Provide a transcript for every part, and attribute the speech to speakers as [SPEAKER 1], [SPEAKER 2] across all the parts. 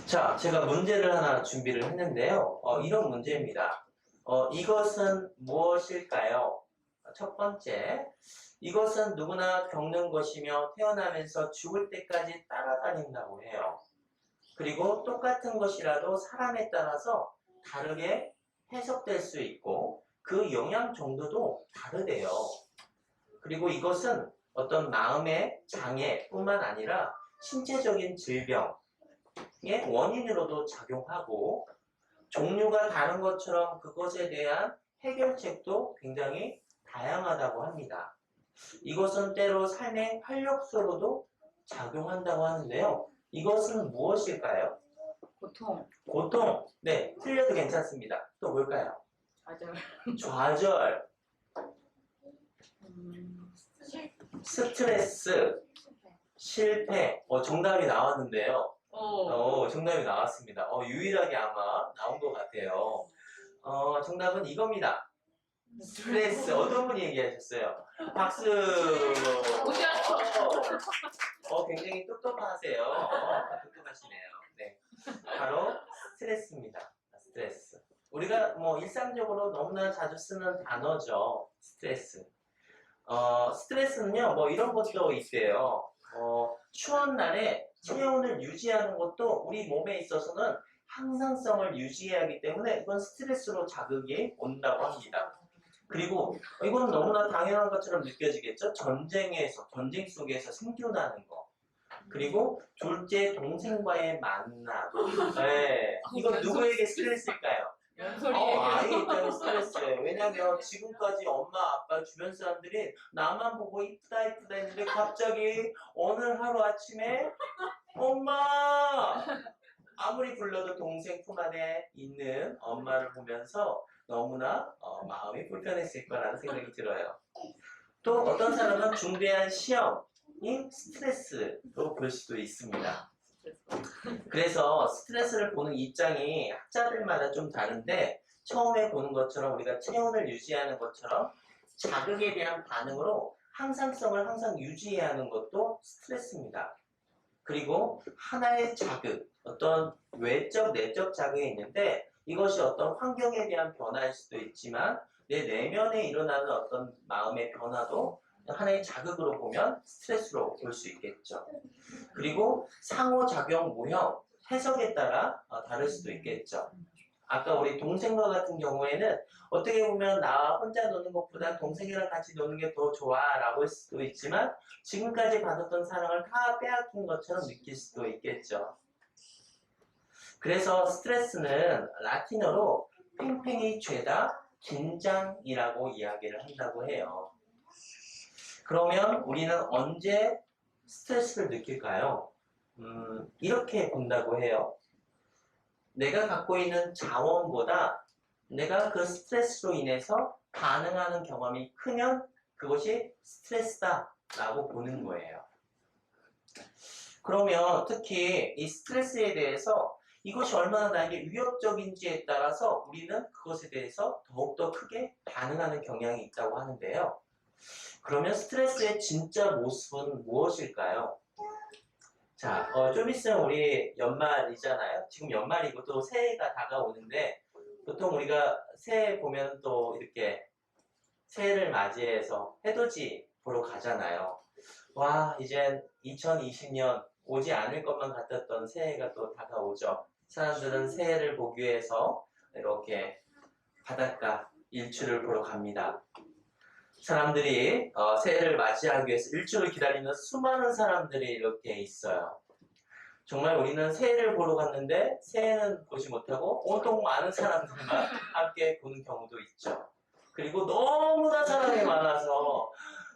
[SPEAKER 1] 자, 제가 문제를 하나 준비를 했는데요. 이런 문제입니다. 이것은 무엇일까요? 첫 번째, 이것은 누구나 겪는 것이며 태어나면서 죽을 때까지 따라다닌다고 해요. 그리고 똑같은 것이라도 사람에 따라서 다르게 해석될 수 있고 그 영향 정도도 다르대요. 그리고 이것은 어떤 마음의 장애뿐만 아니라 신체적인 질병, 의 원인으로도 작용하고 종류가 다른 것처럼 그것에 대한 해결책도 굉장히 다양하다고 합니다. 이것은 때로 삶의 활력소로도 작용한다고 하는데요. 이것은 무엇일까요?
[SPEAKER 2] 고통,
[SPEAKER 1] 고통. 네, 틀려도 괜찮습니다. 또 뭘까요?
[SPEAKER 2] 좌절,
[SPEAKER 1] 좌절, 스트레스, 실패. 정답이 나왔는데요. 정답이 나왔습니다. 유일하게 아마 나온 것 같아요. 정답은 이겁니다. 스트레스. 어떤 분이 얘기하셨어요? 박수! 굉장히 똑똑하세요. 똑똑하시네요. 네. 바로 스트레스입니다. 스트레스. 우리가 일상적으로 너무나 자주 쓰는 단어죠. 스트레스. 스트레스는요, 이런 것도 있대요. 추운 날에 체온을 유지하는 것도 우리 몸에 있어서는 항상성을 유지해야 하기 때문에 이건 스트레스로 자극이 온다고 합니다. 그리고 이건 너무나 당연한 것처럼 느껴지겠죠? 전쟁 속에서 생존하는 거. 그리고 둘째 동생과의 만남. 네. 이건 누구에게 스트레스일까요? 아이 입장에 스트레스예요. 왜냐면 지금까지 엄마, 아빠, 주변 사람들이 나만 보고 이쁘다 했는데 갑자기 어느 하루 아침에 엄마! 아무리 불러도 동생 품 안에 있는 엄마를 보면서 너무나 마음이 불편했을 거라는 생각이 들어요. 또 어떤 사람은 중대한 시험이 스트레스로 볼 수도 있습니다. 그래서 스트레스를 보는 입장이 학자들마다 좀 다른데 처음에 보는 것처럼 우리가 체온을 유지하는 것처럼 자극에 대한 반응으로 항상성을 항상 유지해야 하는 것도 스트레스입니다. 그리고 하나의 자극, 어떤 외적, 내적 자극이 있는데 이것이 어떤 환경에 대한 변화일 수도 있지만 내 내면에 일어나는 어떤 마음의 변화도 하나의 자극으로 보면 스트레스로 볼 수 있겠죠. 그리고 상호작용 모형, 해석에 따라 다를 수도 있겠죠. 아까 우리 동생과 같은 경우에는 어떻게 보면 나 혼자 노는 것보다 동생이랑 같이 노는 게 더 좋아 라고 할 수도 있지만 지금까지 받았던 사랑을 다 빼앗긴 것처럼 느낄 수도 있겠죠. 그래서 스트레스는 라틴어로 팽팽히 죄다 긴장이라고 이야기를 한다고 해요. 그러면 우리는 언제 스트레스를 느낄까요? 이렇게 본다고 해요. 내가 갖고 있는 자원보다 내가 그 스트레스로 인해서 반응하는 경험이 크면 그것이 스트레스다 라고 보는 거예요. 그러면 특히 이 스트레스에 대해서 이것이 얼마나 나에게 위협적인지에 따라서 우리는 그것에 대해서 더욱더 크게 반응하는 경향이 있다고 하는데요. 그러면 스트레스의 진짜 모습은 무엇일까요? 자, 좀 있으면 우리 연말이잖아요. 지금 연말이고 또 새해가 다가오는데 보통 우리가 새해 보면 또 이렇게 새해를 맞이해서 해돋이 보러 가잖아요. 와, 이젠 2020년 오지 않을 것만 같았던 새해가 또 다가오죠. 사람들은 새해를 보기 위해서 이렇게 바닷가 일출을 보러 갑니다. 사람들이 새해를 맞이하기 위해서 일주를 기다리는 수많은 사람들이 이렇게 있어요. 정말 우리는 새해를 보러 갔는데 새해는 보지 못하고 온통 많은 사람들만 함께 보는 경우도 있죠. 그리고 너무나 사람이 많아서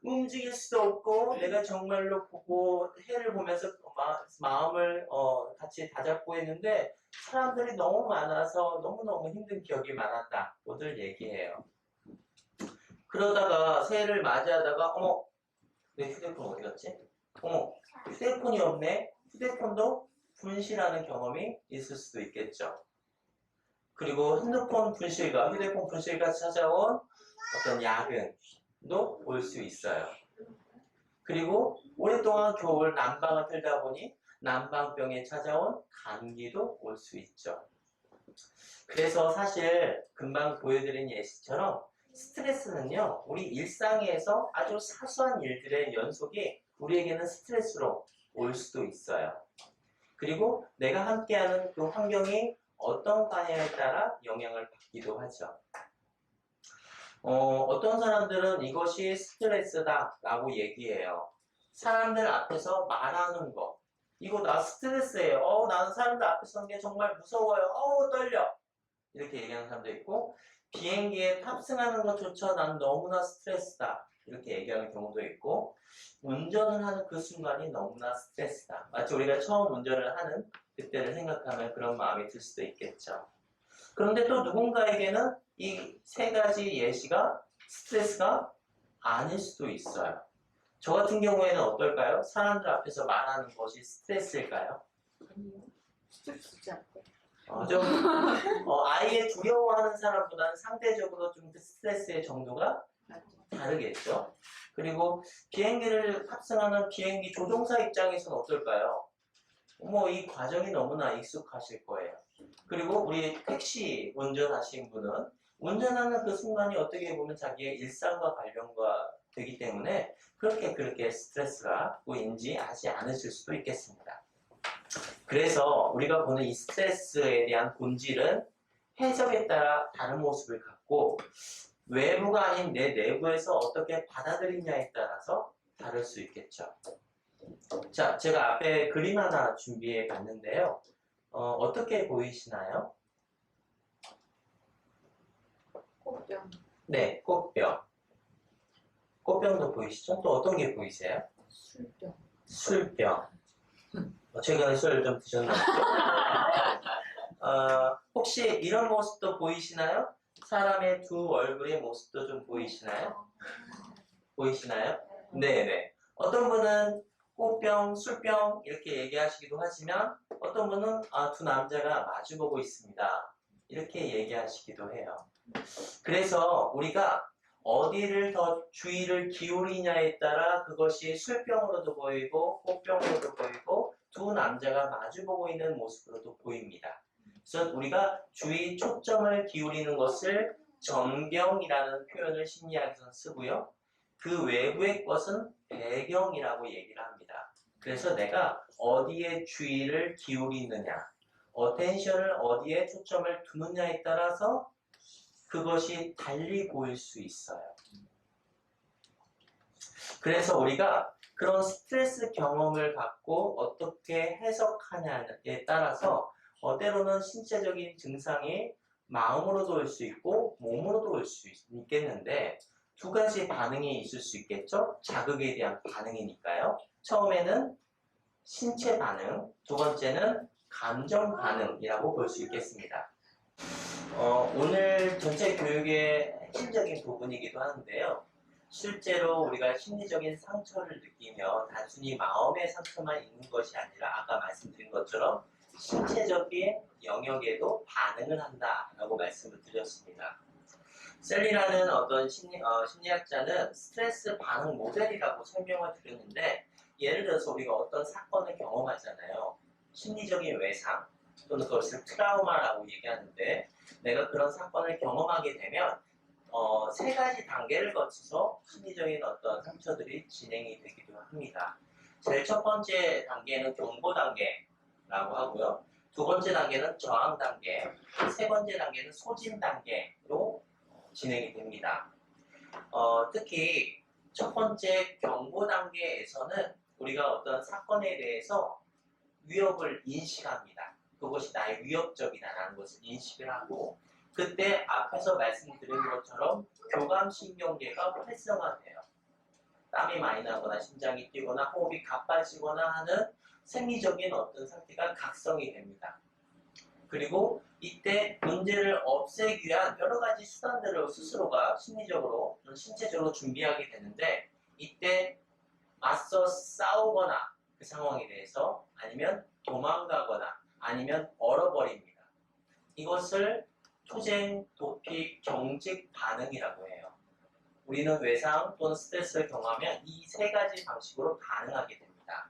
[SPEAKER 1] 움직일 수도 없고 내가 정말로 보고 해를 보면서 마음을 같이 다잡고 했는데 사람들이 너무 많아서 너무너무 힘든 기억이 많았다고들 얘기해요. 그러다가 새해를 맞이하다가 내 휴대폰 어디 갔지? 휴대폰이 없네? 휴대폰도 분실하는 경험이 있을 수도 있겠죠. 그리고 휴대폰 분실과 찾아온 어떤 야근도 올 수 있어요. 그리고 오랫동안 겨울 난방을 틀다 보니 난방병에 찾아온 감기도 올 수 있죠. 그래서 사실 금방 보여드린 예시처럼 스트레스는요, 우리 일상에서 아주 사소한 일들의 연속이 우리에게는 스트레스로 올 수도 있어요. 그리고 내가 함께하는 그 환경이 어떤가에 따라 영향을 받기도 하죠. 어떤 사람들은 이것이 스트레스다 라고 얘기해요. 사람들 앞에서 말하는 거. 이거 나 스트레스예요. 나는 사람들 앞에서 하는 게 정말 무서워요. 떨려. 이렇게 얘기하는 사람도 있고, 비행기에 탑승하는 것조차 난 너무나 스트레스다. 이렇게 얘기하는 경우도 있고, 운전을 하는 그 순간이 너무나 스트레스다. 마치 우리가 처음 운전을 하는 그때를 생각하면 그런 마음이 들 수도 있겠죠. 그런데 또 누군가에게는 이 세 가지 예시가 스트레스가 아닐 수도 있어요. 저 같은 경우에는 어떨까요? 사람들 앞에서 말하는 것이 스트레스일까요?
[SPEAKER 2] 아니요. 스트레스지 않고.
[SPEAKER 1] 아예 두려워하는 사람보다는 상대적으로 좀 스트레스의 정도가 다르겠죠. 그리고 비행기를 탑승하는 비행기 조종사 입장에서는 어떨까요? 이 과정이 너무나 익숙하실 거예요. 그리고 우리 택시 운전하신 분은 운전하는 그 순간이 어떻게 보면 자기의 일상과 관련과 되기 때문에 그렇게 스트레스가 인지하지 않으실 수도 있겠습니다. 그래서 우리가 보는 이 스트레스에 대한 본질은 해석에 따라 다른 모습을 갖고 외부가 아닌 내 내부에서 어떻게 받아들이냐에 따라서 다를 수 있겠죠. 자, 제가 앞에 그림 하나 준비해 봤는데요. 어떻게 보이시나요?
[SPEAKER 2] 꽃병.
[SPEAKER 1] 네, 꽃병. 꽃병도 보이시죠? 또 어떤 게 보이세요?
[SPEAKER 2] 술병.
[SPEAKER 1] 술병. 최근에 술 좀 드셨나요? 혹시 이런 모습도 보이시나요? 사람의 두 얼굴의 모습도 좀 보이시나요? 보이시나요? 네네. 어떤 분은 꽃병, 술병 이렇게 얘기하시기도 하지만 어떤 분은 두 남자가 마주보고 있습니다. 이렇게 얘기하시기도 해요. 그래서 우리가 어디를 더 주의를 기울이냐에 따라 그것이 술병으로도 보이고 꽃병으로도 보이고 두 남자가 마주보고 있는 모습으로도 보입니다. 그래서 우리가 주의 초점을 기울이는 것을 전경이라는 표현을 심리학에서는 쓰고요. 그 외부의 것은 배경이라고 얘기를 합니다. 그래서 내가 어디에 주의를 기울이느냐, 어텐션을 어디에 초점을 두느냐에 따라서 그것이 달리 보일 수 있어요. 그래서 우리가 그런 스트레스 경험을 갖고 어떻게 해석하냐에 따라서 때로는 신체적인 증상이 마음으로도 올 수 있고 몸으로도 올 수 있겠는데 두 가지 반응이 있을 수 있겠죠? 자극에 대한 반응이니까요. 처음에는 신체 반응, 두 번째는 감정 반응이라고 볼 수 있겠습니다. 오늘 전체 교육의 핵심적인 부분이기도 하는데요. 실제로 우리가 심리적인 상처를 느끼며 단순히 마음의 상처만 있는 것이 아니라 아까 말씀드린 것처럼 신체적인 영역에도 반응을 한다라고 말씀을 드렸습니다. 셀리라는 어떤 심리학자는 스트레스 반응 모델이라고 설명을 드렸는데 예를 들어서 우리가 어떤 사건을 경험하잖아요. 심리적인 외상 또는 그것을 트라우마라고 얘기하는데 내가 그런 사건을 경험하게 되면 세 가지 단계를 거쳐서 심리적인 어떤 상처들이 진행이 되기도 합니다. 제일 첫 번째 단계는 경고 단계라고 하고요. 두 번째 단계는 저항 단계, 세 번째 단계는 소진 단계로 진행이 됩니다. 특히 첫 번째 경고 단계에서는 우리가 어떤 사건에 대해서 위협을 인식합니다. 그것이 나의 위협적이다라는 것을 인식을 하고 그때 앞에서 말씀드린 것처럼 교감신경계가 활성화돼요. 땀이 많이 나거나 심장이 뛰거나 호흡이 가빠지거나 하는 생리적인 어떤 상태가 각성이 됩니다. 그리고 이때 문제를 없애기 위한 여러 가지 수단들을 스스로가 심리적으로, 신체적으로 준비하게 되는데 이때 맞서 싸우거나 그 상황에 대해서 아니면 도망가거나 아니면 얼어버립니다. 이것을 투쟁, 도피, 경직 반응이라고 해요. 우리는 외상 또는 스트레스를 경험하면 이 세 가지 방식으로 반응하게 됩니다.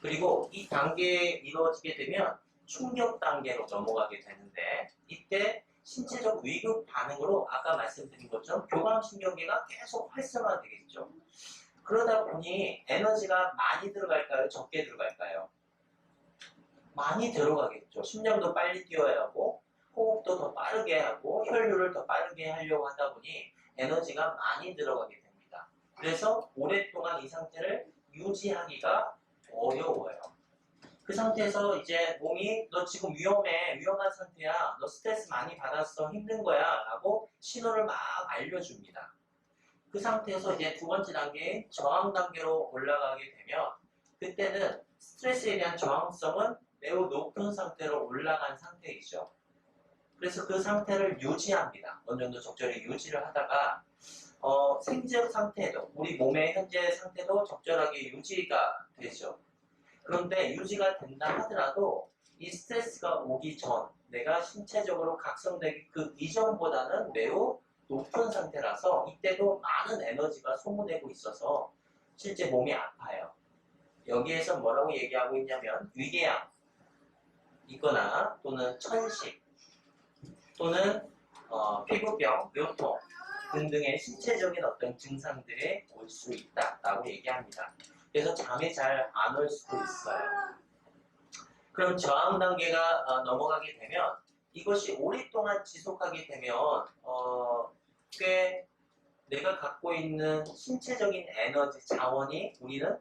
[SPEAKER 1] 그리고 이 단계에 이루어지게 되면 충격 단계로 넘어가게 되는데 이때 신체적 위급 반응으로 아까 말씀드린 것처럼 교감신경계가 계속 활성화되겠죠. 그러다 보니 에너지가 많이 들어갈까요? 적게 들어갈까요? 많이 들어가겠죠. 심장도 빨리 뛰어야 하고 호흡도 더 빠르게 하고 혈류를 더 빠르게 하려고 하다 보니 에너지가 많이 들어가게 됩니다. 그래서 오랫동안 이 상태를 유지하기가 어려워요. 그 상태에서 이제 몸이 너 지금 위험한 상태야. 너 스트레스 많이 받았어. 힘든 거야. 라고 신호를 막 알려줍니다. 그 상태에서 이제 두 번째 단계인 저항 단계로 올라가게 되면 그때는 스트레스에 대한 저항성은 매우 높은 상태로 올라간 상태이죠. 그래서 그 상태를 유지합니다. 어느 정도 적절히 유지를 하다가 생적 상태도 우리 몸의 현재 상태도 적절하게 유지가 되죠. 그런데 유지가 된다 하더라도 이 스트레스가 오기 전 내가 신체적으로 각성되기 그 이전보다는 매우 높은 상태라서 이때도 많은 에너지가 소모되고 있어서 실제 몸이 아파요. 여기에서 뭐라고 얘기하고 있냐면 위궤양 있거나 또는 천식 또는 피부병, 요통 등등의 신체적인 어떤 증상들이 올 수 있다라고 얘기합니다. 그래서 잠이 잘 안 올 수도 있어요. 그럼 저항 단계가 넘어가게 되면 이것이 오랫동안 지속하게 되면 꽤 내가 갖고 있는 신체적인 에너지 자원이 우리는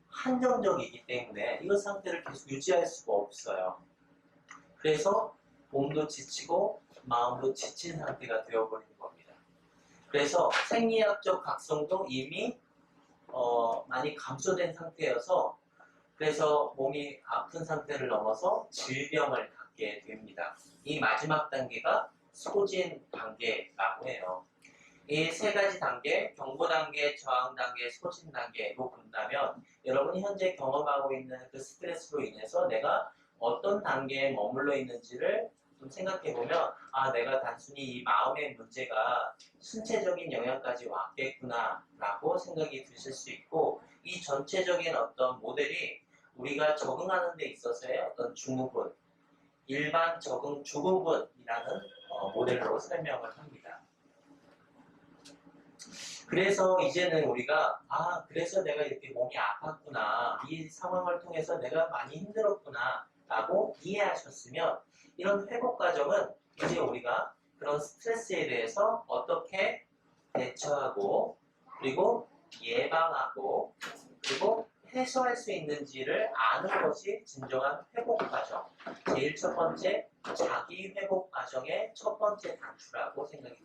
[SPEAKER 1] 한정적이기 때문에 이 상태를 계속 유지할 수가 없어요. 그래서 몸도 지치고 마음도 지친 상태가 되어버리는 겁니다. 그래서 생리학적 각성도 이미 많이 감소된 상태여서 그래서 몸이 아픈 상태를 넘어서 질병을 갖게 됩니다. 이 마지막 단계가 소진 단계라고 해요. 이 세 가지 단계, 경보 단계, 저항 단계, 소진 단계로 본다면 여러분이 현재 경험하고 있는 그 스트레스로 인해서 내가 어떤 단계에 머물러 있는지를 좀 생각해 보면 아 내가 단순히 이 마음의 문제가 신체적인 영향까지 왔겠구나 라고 생각이 드실 수 있고 이 전체적인 어떤 모델이 우리가 적응하는 데 있어서의 어떤 증후군, 일반 적응 증후군이라는 모델로 설명을 합니다. 그래서 이제는 우리가 그래서 내가 이렇게 몸이 아팠구나 이 상황을 통해서 내가 많이 힘들었구나 라고 이해하셨으면 이런 회복 과정은 이제 우리가 그런 스트레스에 대해서 어떻게 대처하고 그리고 예방하고 그리고 해소할 수 있는지를 아는 것이 진정한 회복 과정 제일 첫 번째 자기 회복 과정의 첫 번째 단추라고 생각이